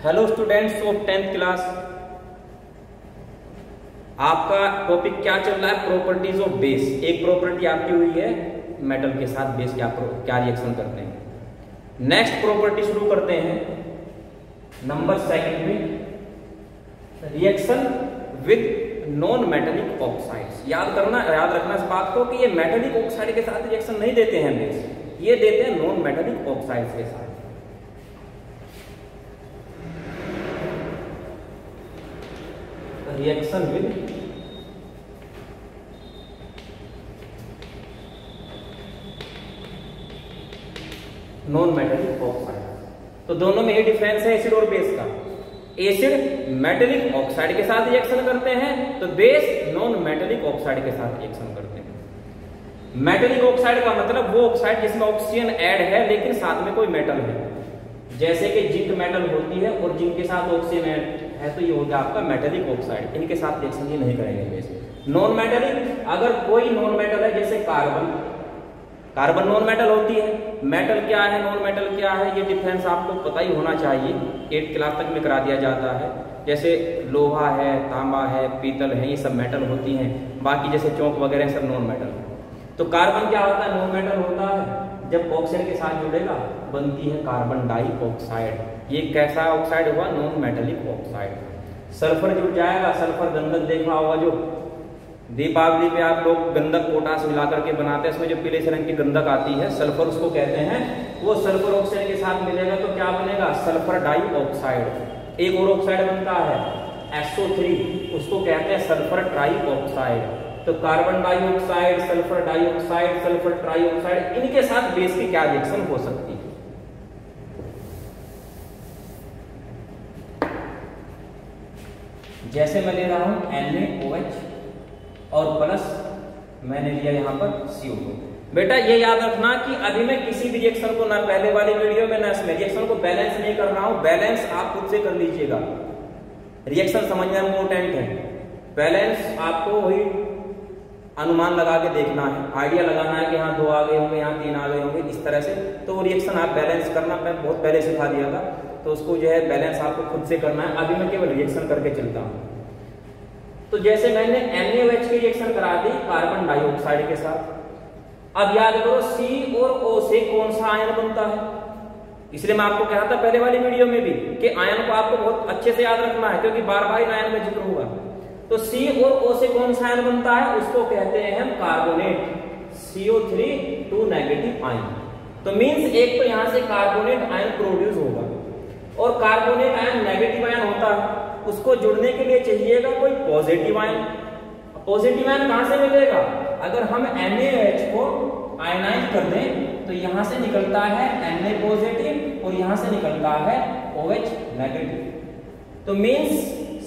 Hello students of 10th class. आपका topic क्या चल रहा है? Properties of base. एक प्रॉपर्टी आपकी हुई है मेटल के साथ बेस क्या रिएक्शन करते हैं। नेक्स्ट प्रॉपर्टी शुरू करते हैं नंबर 2 में, reaction with non metallic oxides. याद रखना इस बात को कि ये मेटेलिक ऑक्साइड के साथ रिएक्शन नहीं देते हैं बेस, ये देते हैं नॉन मेटेलिक ऑक्साइड्स के साथ। Reaction with non metallic oxide. तो दोनों में ही डिफरेंस है एसिड और बेस का। एसिड मेटेलिक ऑक्साइड के साथ रिएक्शन करते हैं, तो बेस नॉन मेटेलिक ऑक्साइड के साथ रिएक्शन करते हैं। मेटेलिक ऑक्साइड का मतलब वो ऑक्साइड जिसमें ऑक्सीजन ऐड है लेकिन साथ में कोई मेटल है, जैसे कि जिंक मेटल होती है और जिंक के साथ ऑक्सीजन ऐड है, तो ये हो गया आपका मेटेलिक ऑक्साइड। इनके साथ रिएक्शन ये नहीं करेंगे बेस। नॉन मेटेलिक, अगर कोई नॉन मेटल है जैसे कार्बन नॉन मेटल होती है। मेटल क्या है, नॉन मेटल क्या है, ये डिफरेंस आपको पता ही होना चाहिए, 8th क्लास तक में करा दिया जाता है। जैसे लोहा है, तांबा है, पीतल है, ये सब मेटल होती हैं। बाकी जैसे चौक वगैरह सब नॉन मेटल है। तो कार्बन क्या होता है? नॉन मेटल होता है। जब ऑक्सीजन के साथ जुड़ेगा बनती है कार्बन डाइऑक्साइड। ये कैसा ऑक्साइड हुआ? Non metallic oxide. सल्फर जुड़ जाएगा, सल्फर गंधक देखा होगा, जो दीपावली पे आप लोग गंधक पोटास मिला करके बनाते हैं, इसमें जो पीले से रंग की गंधक आती है, सल्फर उसको कहते हैं। वो सल्फर ऑक्साइड के साथ मिलेगा तो क्या बनेगा? Sulphur dioxide. एक और ऑक्साइड बनता है SO3, उसको कहते हैं सल्फर ट्राइऑक्साइड। तो carbon dioxide, sulphur dioxide, sulphur trioxide, इनके साथ बेस की क्या रिएक्शन हो सकती है? जैसे मैं ले रहा हूं NaOH और प्लस मैंने लिया यहां पर CO2। बेटा ये याद रखना कि अभी मैं किसी भी रिएक्शन को, ना पहले वाली वीडियो में ना इसमें, रिएक्शन को बैलेंस नहीं कर रहा हूं। बैलेंस आप खुद से कर लीजिएगा, रिएक्शन समझना इम्पोर्टेंट है। बैलेंस आपको वही अनुमान लगा के देखना है, आइडिया लगाना है कि हाँ 2 आ गए होंगे, यहाँ 3 आ गए होंगे, इस तरह से। तो रिएक्शन आप बैलेंस करना मैं बहुत पहले सिखा दिया था, तो उसको जो है बैलेंस आपको खुद से करना है। अभी मैं केवल रिएक्शन करके चलता हूँ। तो जैसे मैंने NaOH की रिएक्शन करा दी कार्बन डाइऑक्साइड के साथ। अब याद करो C और O से कौन सा आयन बनता है? इसलिए मैं आपको कहा था पहले वाली वीडियो में भी कि आयन को आपको बहुत अच्छे से याद रखना है, क्योंकि बार बार आयन का जिक्र होगा। तो C और O से कौन सा आयन बनता है? उसको कहते हैं हम कार्बोनेट, CO3 2 नेगेटिव आयन। तो मींस एक तो यहां से कार्बोनेट आयन प्रोड्यूस होगा, और कार्बोनेट आयन नेगेटिव आयन होता है, उसको जुड़ने के लिए चाहिएगा कोई पॉजिटिव आयन। पॉजिटिव आयन कहां से मिलेगा? अगर हम NaOH को आयनाइज कर दें तो यहां से निकलता है Na पॉजिटिव और यहां से निकलता है OH नेगेटिव। तो मींस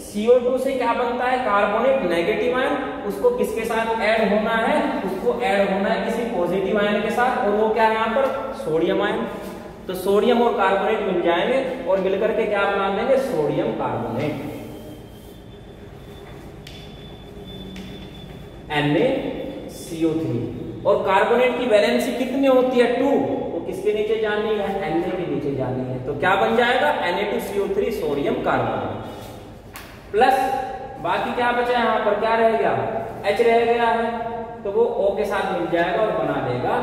CO2 से क्या बनता है? Carbonate negative ion. उसको किसके साथ ऐड होना है? उसको ऐड होना है किसी पॉजिटिव आयन के साथ, और वो क्या है यहां पर? Sodium ion. तो सोडियम और कार्बोनेट मिल जाएंगे और मिलकर के क्या बना देंगे? Sodium carbonate, NaCO3। और कार्बोनेट की वैलेंसी कितनी होती है? 2। तो किसके नीचे जानी है? Na के नीचे जानी है। तो क्या बन जाएगा? Na2CO3 sodium carbonate. प्लस बाकी क्या बचा यहां पर? क्या रह गया? H रह गया है, तो वो O के साथ मिल जाएगा और बना देगा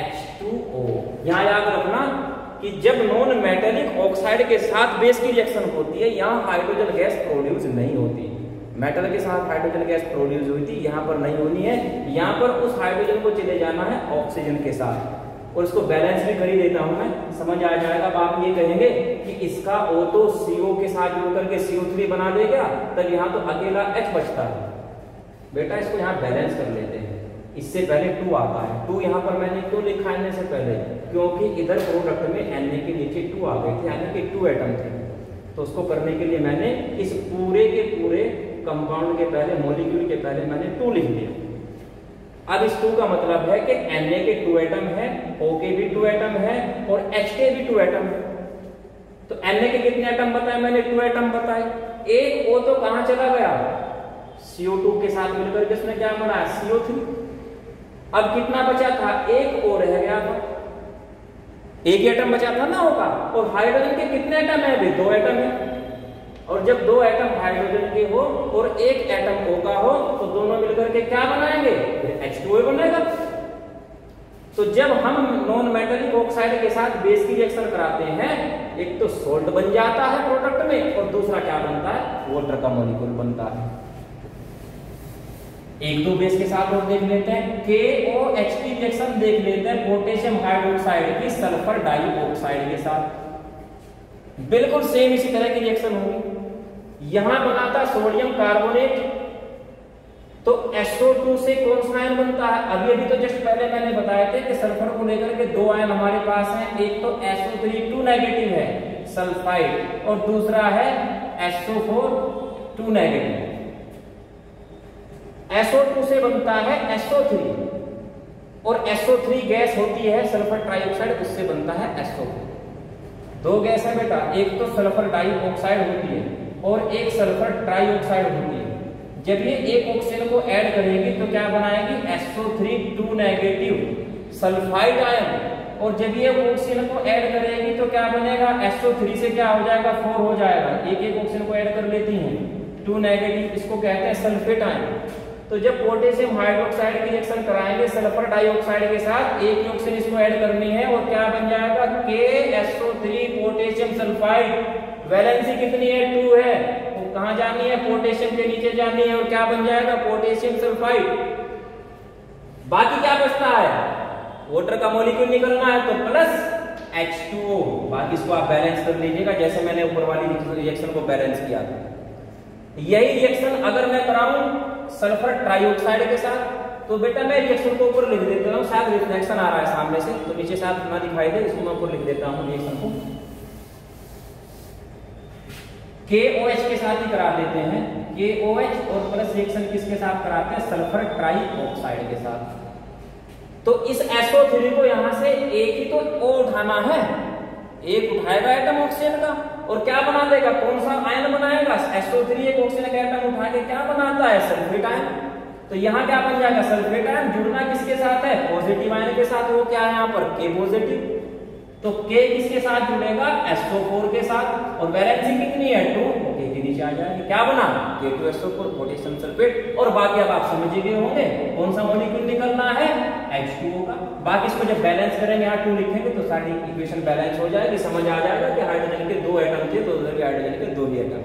H2O। यहां याद रखना कि जब नॉन मेटेलिक ऑक्साइड के साथ बेस की रिएक्शन होती है, यहां हाइड्रोजन गैस प्रोड्यूस नहीं होती। मेटल के साथ हाइड्रोजन गैस प्रोड्यूस हुई थी, यहां पर नहीं होनी है। यहां पर उस हाइड्रोजन को चले जाना है ऑक्सीजन के साथ, और इसको बैलेंस भी कर ही देता हूं मैं, समझ आ जाएगा। अब आप ये कहेंगे कि इसका O तो CO के साथ जुड़ करके CO3 बना देगा, तब यहां तो अकेला H बचता है। बेटा इसको यहां बैलेंस कर लेते हैं। इससे पहले 2 आता है, 2 यहां पर मैंने क्यों लिखा है से पहले? क्योंकि इधर प्रोडक्ट में Na के नीचे 2 आ गए थे, यानी कि 2 एटम थे। तो उसको करने के लिए मैंने इस पूरे के पूरे कंपाउंड के पहले, मॉलिक्यूल के पहले मैंने 2 लिख दिया। अब इस 2 का मतलब है कि Na के 2 एटम है, O के भी 2 एटम है और H के भी 2 एटम है। तो Na के कितने एटम बताए मैंने? 2 एटम बताए। एक O तो कहां चला गया? CO2 के साथ मिलकर किसने क्या बनाया? CO3। अब कितना बचा था? एक O रह गया था। एक ही एटम बचा था ना O का, और हाइड्रोजन के कितने एटम है अभी? 2 एटम है। और जब 2 एटम हाइड्रोजन के हो और एक एटम O का हो तो दोनों मिलकर के क्या बनाएंगे? H2O बनेगा। तो जब हम नॉन मेटालिक ऑक्साइड के साथ बेस की रिएक्शन कराते हैं, एक तो सोल्ट बन जाता है प्रोडक्ट में, और दूसरा क्या बनता है? वाटर का मॉलिक्यूल बनता है। एक दो बेस के साथ और देख लेते हैं। KOH की रिएक्शन देख लेते हैं पोटेशियम हाइड्रोक्साइड की सल्फर डाइऑक्साइड के साथ। बिल्कुल सेम इसी तरह की रिएक्शन होगी। यहां बना था सोडियम कार्बोनेट, तो SO2 से कौन सा आयन बनता है? अभी अभी तो जस्ट पहले मैंने बताया थे कि सल्फर को लेकर के 2 आयन हमारे पास हैं। एक तो SO3 2 नेगेटिव है सल्फाइड, और दूसरा है SO4 2 नेगेटिव। SO2 से बनता है SO3, और SO3 गैस होती है सल्फर ट्राइऑक्साइड, उससे बनता है SO4। 2 गैस है बेटा, एक तो सल्फर डाइऑक्साइड होती है और एक सल्फर ट्राइऑक्साइड होती है। जब ये एक ऑक्सीजन को ऐड करेगी तो क्या बनाएगी? SO3 2 negative sulphide ion. और जब ये ऑक्सीजन को ऐड करेगी तो क्या बनेगा? SO3 से क्या हो जाएगा? 4 हो जाएगा। एक एक ऑक्सीजन को ऐड कर लेती हैं, 2 नेगेटिव, इसको कहते हैं सल्फेट आयन। तो जब पोटेशियम हाइड्रोक्साइड की रिएक्शन कराएंगे सल्फर डाइऑक्साइड के साथ, एक ही ऑक्सीजन इसको ऐड करनी है, और क्या बन जाएगा? KSO3 potassium sulphide. वैलेंसी कितनी है? 2 है। तो कहां जानी है? पोटेशियम के नीचे जानी है, और क्या बन जाएगा? Potassium sulphide. बाकी क्या बचता है? वाटर का मॉलिक्यूल निकलना है, तो प्लस H2O। बाकी इसको आप बैलेंस कर लीजिएगा, जैसे मैंने ऊपर वाली रिएक्शन को बैलेंस किया था। यही रिएक्शन अगर मैं कराऊं सल्फर ट्राइऑक्साइड के साथ, तो बेटा मैं रिएक्शन को ऊपर लिख देता हूं। शायद रिफ्लेक्शन आ रहा है सामने से, तो नीचे साथ ना दिखाई दे, इसको मैं ऊपर लिख देता हूं रिएक्शन को। KOH के साथ ही करा देते हैं। KOH और प्लस रिएक्शन किसके साथ कराते हैं? सल्फर ट्राइऑक्साइड के साथ। तो इस SO3 को यहां से एक ही तो O उठाना है, एक उठाएगा एटम ऑक्सीजन का, और क्या बना देगा? कौन सा आयन बनाएगा? SO3 एक ऑक्सीजन का एटम उठा के क्या बनाता है? Sulphate ion. तो यहाँ क्या बन जाएगा? Sulphate ion. जुड़ना किसके साथ है? पॉजिटिव आयन के साथ। वो क्या है यहाँ पर? K positive. तो K किसके साथ जुड़ेगा? SO4 के साथ। और वैलेंसी कितनी है? 2, K के नीचे आ जाएगी। क्या बना? K2SO4 potassium sulphate. और बाकी अब आप समझ गए होंगे कौन सा मॉलिक्यूल निकलना है? H2O का। बाकी इसको जब बैलेंस करेंगे, यहाँ 2 लिखेंगे तो सारी इक्वेशन बैलेंस हो जाएगी। समझ आ जाएगा कि हाइड्रोजन के 2 एटम थे, तो उधर भी हाइड्रोजन के 2 ही एटम।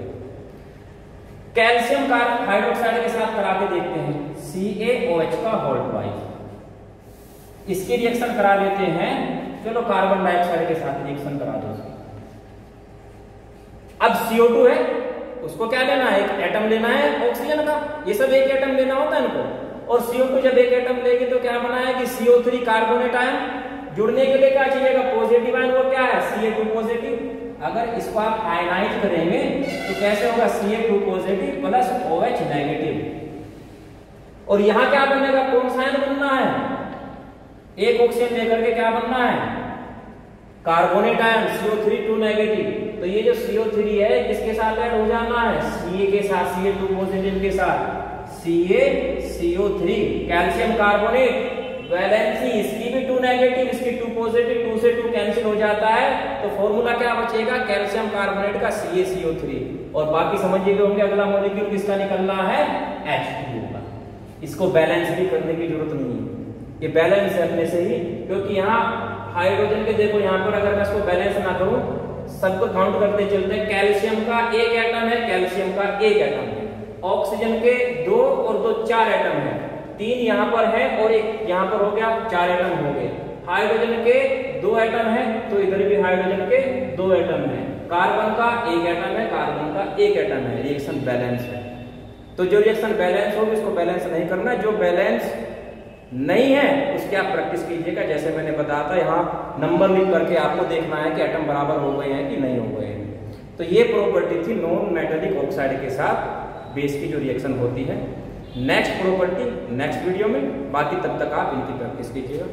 कैल्शियम का हाइड्रोक्साइड के साथ करा के देखते हैं, CaOH का होल ट्वाइस। इसकी रिएक्शन करा लेते हैं। चलो कार्बन डाइऑक्साइड के साथ रिएक्शन करा दो। अब CO2 है, उसको क्या लेना है? एक एटम लेना है ऑक्सीजन का। ये सब एक एटम लेना होता है इनको। और CO2 जब एक एटम लेगी तो क्या बनाएगी? CO3 carbonate ion. जुड़ने के लिए क्या चाहिएगा? Positive ion. वो क्या है? Ca2 positive. अगर इसको आप आयनाइज करेंगे तो कैसे होगा? Ca2 positive plus OH negative. और यहां क्या बनेगा? कौन सा आयन बनना है? एक ऑक्सीजन लेकर के क्या बनना है? Carbonate ion CO3 2 negative. तो ये जो CO3 है किसके साथ ऐड हो जाना है? Ca के साथ, Ca2 पॉजिटिव के साथ, CaCO3। कैल्शियम कार्बोनेट, वैलेंसी इसकी भी 2 नेगेटिव, इसकी 2 पॉजिटिव, 2 से 2 कैंसिल हो जाता है। तो फॉर्मूला क्या बचेगा? कैल्शियम कार्बोनेट का CaCO3। और बाकी समझिए होंगे अगला मॉलिक्यूल किसका निकलना है? H2O का। इसको बैलेंस भी करने की जरूरत नहीं है, ये बैलेंस है अपने से ही। क्योंकि यहाँ हाइड्रोजन के देखो, यहाँ पर अगर मैं इसको बैलेंस ना करूं, सबको काउंट करते चलते हैं। कैल्शियम का 1 एटम है, कैल्शियम का 1 एटम है। ऑक्सीजन के 2 और 2 4 एटम है, 3 यहाँ पर है और 1 यहाँ पर हो गया, 4 एटम हो गए। हाइड्रोजन के 2 एटम है, तो इधर भी हाइड्रोजन के 2 एटम है। कार्बन का 1 एटम है, कार्बन का 1 एटम है। रिएक्शन बैलेंस है। तो जो रिएक्शन बैलेंस होगी उसको बैलेंस नहीं करना, जो बैलेंस नहीं है उसकी आप प्रैक्टिस कीजिएगा। जैसे मैंने बताया था, यहाँ नंबर लिख करके आपको देखना है कि एटम बराबर हो गए हैं कि नहीं हो गए हैं। तो ये प्रॉपर्टी थी नॉन मेटालिक ऑक्साइड के साथ बेस की जो रिएक्शन होती है। नेक्स्ट प्रॉपर्टी नेक्स्ट वीडियो में, बाकी तब तक आप इनकी प्रैक्टिस कीजिएगा।